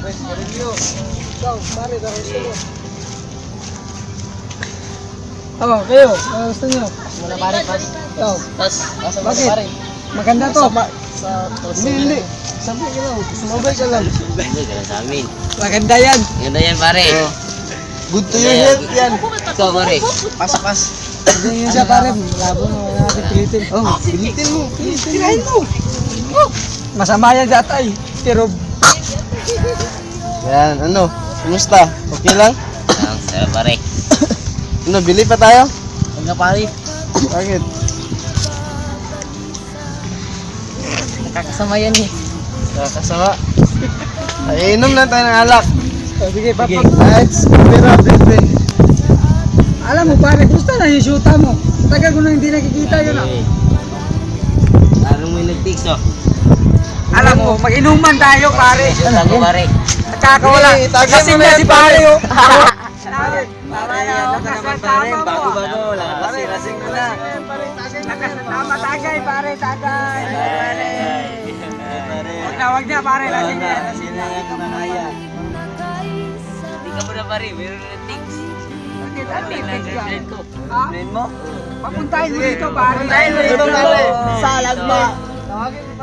Ikaw, pare, dahil gusto mo. Oh, kayo, gusto nyo? Muna pare, pas. Ikaw, Pas, pas mo bakit? pare. Maganda to. Sa Hindi. Sabi ka lang, sumabay ka lang. Hindi, ganun sa amin. Maganda yan. Ganda yan pare. Good to your health yan. Ikaw pare. Pas. Hindi yun siya pare, labo mo, wala natin pilitin. Oh, pilitin mo. Pilitin mo. Masama yan sa atay. Pero, Yan, ano? Kumusta? Okay lang? Ang sarap pare. Ano, bili pa tayo? Huwag na pare. Bakit? Nakakasama yan eh. Kakasama. Ay, inom lang tayo ng alak. sige, papak. Let's pero bebe. Alam mo pare, gusto na yung shoota mo. Tagal ko na hindi nakikita yun ah. Parang may nag-text oh. Alam mo, mag-inuman tayo pare. Shoot ako pare. At saka wala. Hey, tagay mo Kasing na na yan, si pare oh. Pare, bago-bago. Lasing mo na. Tama, tagay pare, tagay. Wag na pare, lasing na. Lasing na yan, kumahaya. Hindi ka muna pare, mayroon na text. Bakit? Ano yung girlfriend ko? Ha? Friend mo? Papuntahin mo dito pare. Puntahin mo dito, pare. Salag ba?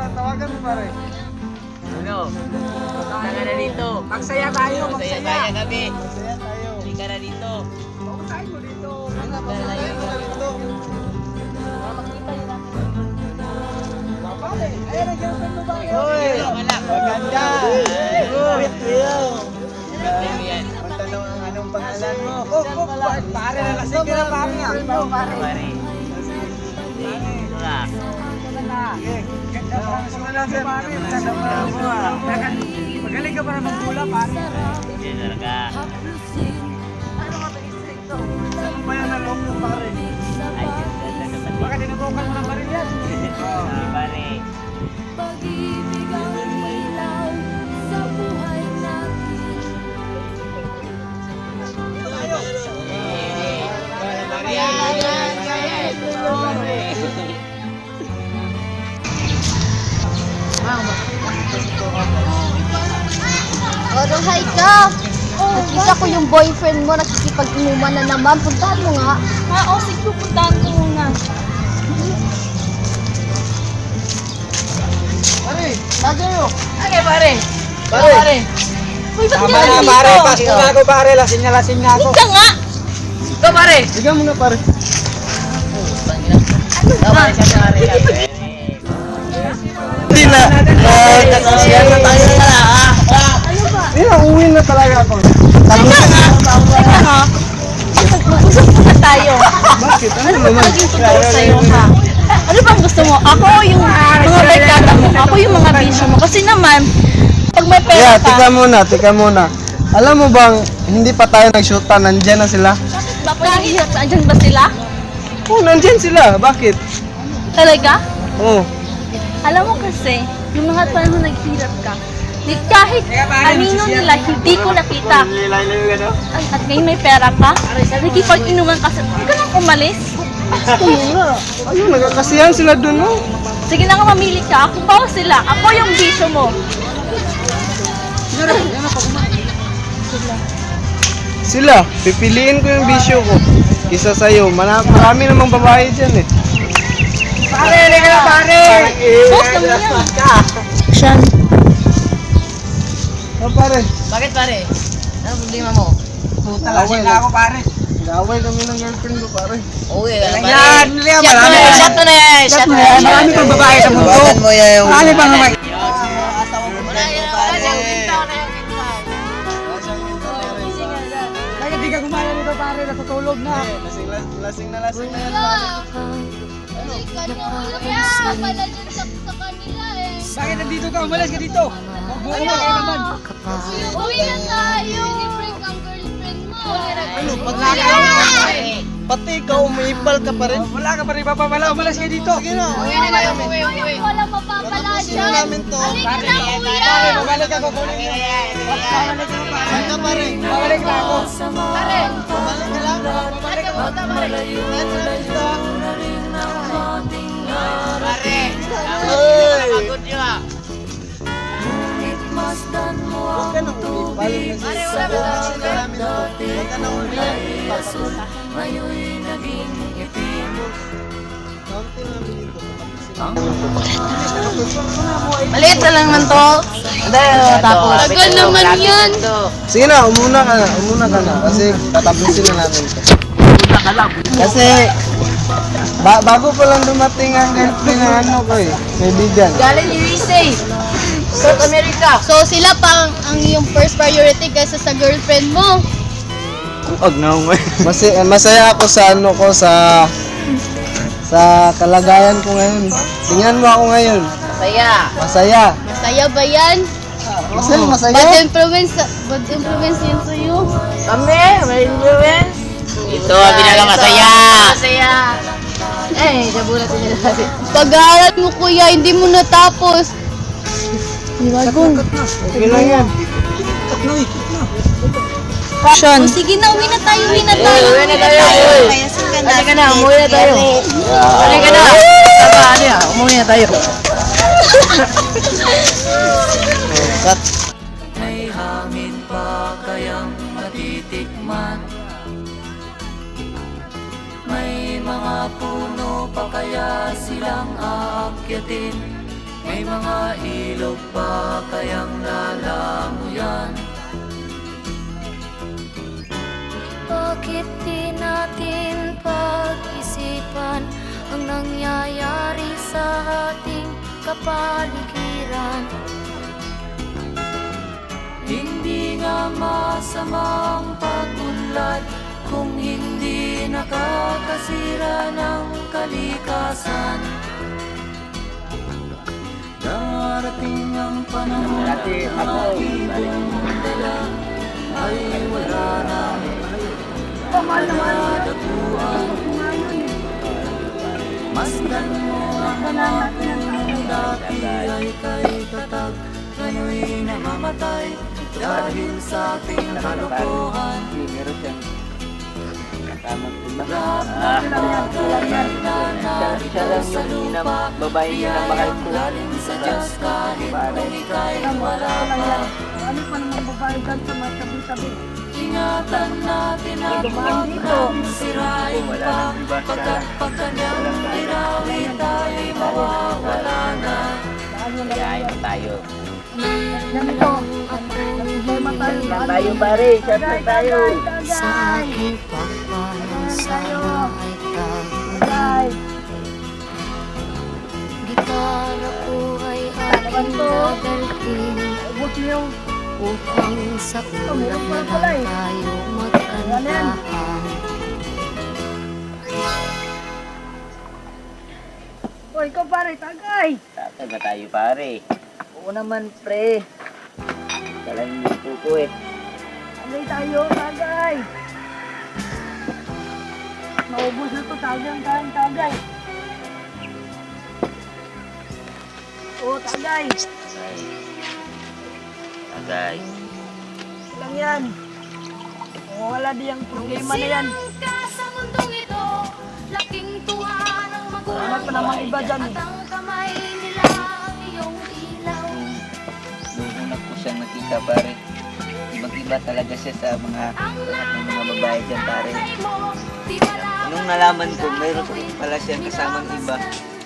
Tawagan mo, pare. Ano? Punta na dito. Magsaya tayo, Masaya magsaya. tayo gabi. Masaya tayo. Hindi ka na dito. Papuntahin mo dito. Pare, ayun ang girlfriend mo ba? Hoy! Wala. Maganda! Uy! Yo! Ano yan? Magtanong ang anong pangalan mo? Pare, nalasing ka na pare ah. Pare. Ito ka. Magaling ka pa naman gula pare. Yan talaga. Ano ba yan na loob mo pare? Ay, ganda ka pati. Baka tinutukan mo ng baril yan. Hindi pare. Hi ka! Nakita ko yung boyfriend mo, nakikipag-inuman na naman. Puntahan mo nga. Sige, puntahan ko muna. Pare, tagayo. Okay pare. Pare! Uy, ba't Tama ka na nandito? pare, pasko na ako pare, lasing na ako. Ika nga! Ito pare. Sigaw mo na, pare. Ito pare siya pare. Hindi na. Nagkasiyan na tayo na. Ano ba? Hindi na, uwi na talaga ako. Teka nga. Mag-usap muna tayo. Bakit? Ano Ano ba naman? naging totoo sa'yo, ha? Ano bang gusto mo? Ako yung mga barkada mo. Ako yung mga bisyo mo. Kasi naman, pag may Yeah, pera ka, tika muna. Alam mo bang, hindi pa tayo nag-shoota, nandyan na sila? bakit andyan ba sila? Oo, nandyan sila. Bakit? Talaga? Oo. Alam mo kasi, yung mga panahon naghirap ka, kahit amino nila, hindi ko nakita. At ngayon may pera ka, nakipag-inuman ka sa... Huwag ka nang umalis. Ayun, nagkakasiyan sila dun, no? Sige na nga, mamili ka. Ako pa o sila? Ako yung bisyo mo. Sila, pipiliin ko yung bisyo ko. Isa sa'yo, marami namang babae dyan eh. Pare, halika na pare. Boss naman yan. Siyan. Oh, pare, Bakit pare? Ano problema mo? Puta, lasing na ako pare. nag-away kami ng girlfriend ko, pare. Uwi Yan, pare. marami. Shot mo na yan. Shot mo yan. Marami pang babae sa mundo. mo yan Marami pang babae. Wala yan. Wala siyang pinta. Wala siyang pinta. Bakit di ka gumana nito pare, natutulog na. Lasing na yan. Bakit nandito ka? Umalis ka dito. Buo ka naman. Uwi na tayo. Siyempre kang girlfriend mo. Ano, Pare. pati ikaw, umiipal ka pa rin. Wala ka pa rin papapala. Umalis ka dito. Sige na. Uwi na kayo. Uwi. Wala mapapala Sino dyan. namin to? Halika na, kuya. Pare, babalik ako. Kunin Uwi mo. na yan. Babalik ako pare. Saan ka, pare? Babalik na ako. Pare. Bumalik ka lang. Babalik ako. Pare. Uy! Pagod nyo ah. Huwag ka nang uwi. Palong kasi sa sila namin to. Huwag ka na ulit. Ngayon'y naging itim. Kaunti namin dito. Maliit na lang man to. Tapos. Tagal naman yan. Sige na, umuna ka na. Umuna ka na. Kasi tatapusin na namin to. Kasi bago pa lang dumating ang girlfriend ng ano ko eh. Kaibigan. Galing USA. South America. So sila pang ang iyong first priority kaysa sa girlfriend mo. Masaya ako sa ano ko sa kalagayan ko ngayon. Tingnan mo ako ngayon. Saya. Masaya. Masaya ba yan? Masaya. Bad influence yan sa'yo. Kami, may influence. Ito ang pinakamasaya. Masaya. Eh, nabulat niya natin. Pag-aaral mo kuya, hindi mo natapos. Liwagon. Okay lang yan. O sige na, uwi na tayo. Uwi na tayo. Halika na, umuwi na tayo. Halika na. Ano yan? Umuwi na tayo. May hangin pa kayang matitikman. May mga puno pa kaya silang aakyatin. May mga ilog pa kayang lalamuyan. Bakit di natin pag-isipan ang nangyayari sa ating kapaligiran? Hindi nga masamang pag-unlad kung hindi nakakasira ng kalikasan. Darating ang panahon na ating dala ay wala na maladaguan. Masdan mo ang mga puno dati ay kay tatag, ngayon'y namamatay dahil sa ating kalokohan. Lahat ng bagay na narito sa lupa, biyayang galing sa Diyos kahit kung ika'y wala pa. Ingatan natin at huwag nang sirain pa, pagkat pag kanyang dinawi tayo'y mawawala na. Tayo pare, shot na tayo. Sa aking pagpanaw sana ay tagulan. Gitara ko ay aking dadalhin upang sa ulan na lang tayo magkantahan. Oy, ikaw pare, tagay! Tatay ba tayo pare? Oo naman, pre. Talagang gusto ko eh. Tagay tayo, tagay! Maubos na to, tagay. Oo, tagay. Agay. Lang yan. Wala di ang problema na yan. Silang ka sa mundong ito, laking tuwa ng magulang Wala pa namang iba dyan eh. at ang kamay nila ang iyong ilaw. Nung una ko siyang nakita pare. Ibang-iba talaga siya sa mga lahat ng mga babae dyan pare. Ay mo, di wala Nung nalaman ko, mayroon ko rin pala siyang kasamang iba.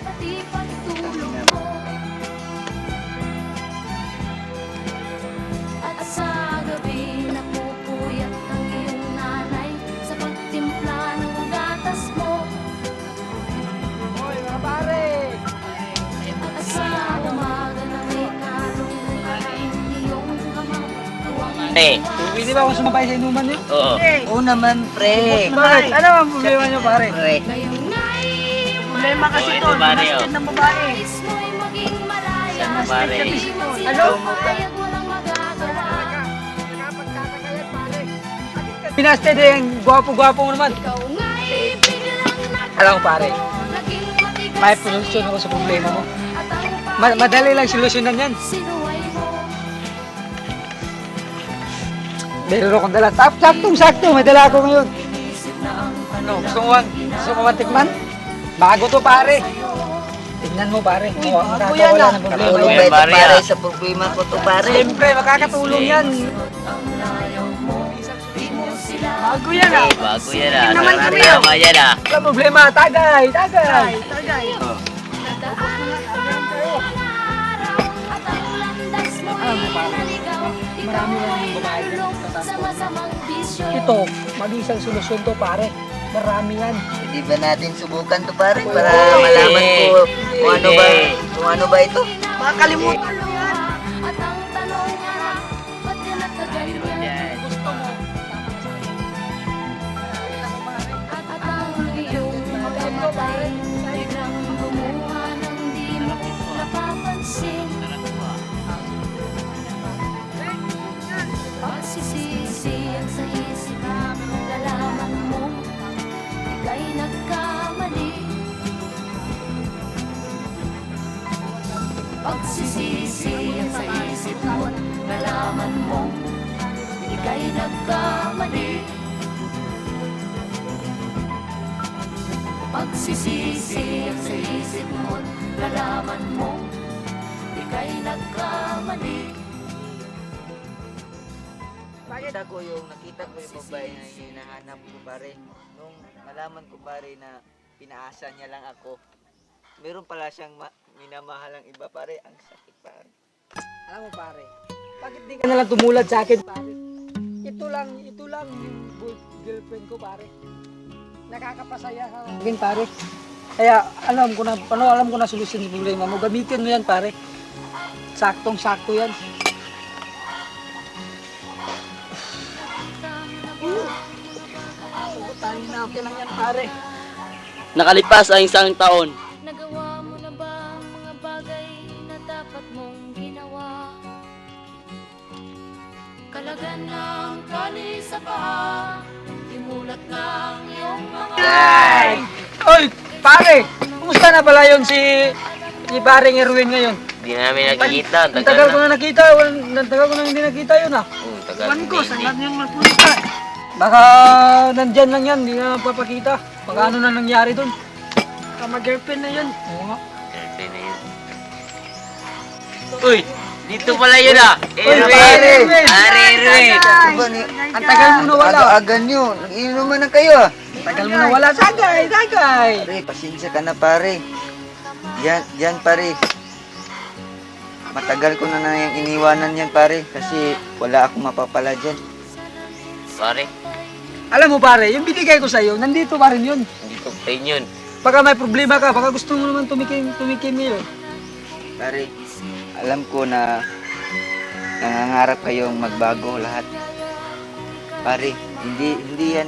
pati pagtulog mo. At sa gabi napupuyat ang iyong nanay sa pagtimpla ng gatas mo. Oy, mga pare! At sa umaga na may kalungkutan ang iyong amang tuwang Pre, Pwede ba ako sumabay sa inuman niyo? oo. Oo naman pre. Bakit? Ano ang problema niyo, pare? Pre. ngayong ngay Problema kasi Oo, to, ito, pare, masakit ng babae. nais mo'y maging malaya. Sana pare. Di man sila Ano? pumayag, walang magagawa. Pinasted eh, ang gwapo-gwapo mo naman. Ikaw nga'y biglang Alam mo, pare, naging matigas may solusyon ako sa problema mo. at ang Madali lang solusyonan yan. sinuway mo. Meron akong dala. Saktong-sakto, may dala ako ngayon. Ano, gusto mo man tikman? Bago to, pare. Tingnan mo pare, Bago yan, makakawala ng problema Tulong yan. ba ito pare sa problema ko to pare? Siyempre, makakatulong yan. Bago yan ah. Bago yan ah. Tama yan ah. Wala problema, tagay, tagay. Marami lang yung babae dyan sa ito, mabisang solusyon to pare. Marami yan. Hindi ba natin subukan to pare para malaman ko kung ano ba ito? Makakalimutan. At ang tanong nga, ba't ka nagkaganyan? Gusto mo? At ang iyong magamatay, biglang lumuha nang di mo napapansin. Pagsisisi ang sa isip mo, lalaman mo, ika'y nagkamali. Pagsisisi ang sa isip mo, nalaman mo, ika'y nagkamali. Pagsisisi ang sa isip mo, nalaman mo, ika'y nagkamali. Nakita ko yung babae na hinahanap ko pare. Nung malaman ko pare na pinaasa niya lang ako, meron pala siyang minamahal ang iba pare. Ang sakit pare. Alam mo pare, bakit di ka nalang tumulad sa akin pare? Ito lang yung girlfriend ko pare. Nakakapasaya sa akin pare. Kaya alam ko na solusyon ng problema mo. Gamitin mo yan pare. Saktong-sakto yan. Okay lang yan pare. Nakalipas ang isang taon. Nagawa mo na ba ang mga bagay na dapat mong ginawa? Kalagan ng tali sa paa, imulat ng iyong mga Oy, pare! Kumusta na pala yun si paring Erwin ngayon? Hindi namin nakikita. Ang tagal ko na nakita, ang tagal ko na hindi nakita yun ah. Tagal ko. Saan yung magpunta? Baka nandyan lang yan, hindi na papakita. Baka ano na nangyari dun. Baka mag-girlfriend na yun. Oo nga. Uy, dito pala yun ah. Erwin! Erwin! Ang tagal mo nawala. Aga nyo. Nag-inuman na kayo ah. Ang tagal mo nawala. Tagay! Pare, pasensya ka na pare. Yan pare. Matagal ko na yung iniwanan yan pare. Kasi wala akong mapapala dyan. Pare, Alam mo pare, yung binigay ko sa'yo, nandito pa rin yun. hindi ko pa yun. Baka may problema ka, baka gusto mo naman tumikim yun. Pare, alam ko na nangangarap kayong magbago lahat. Pare, hindi yan,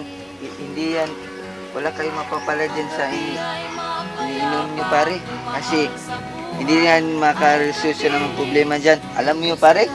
wala kayong mapapala dyan sa iniinom nyo pare. Kasi hindi yan makaresolusyon ng problema dyan. Alam mo yun pare,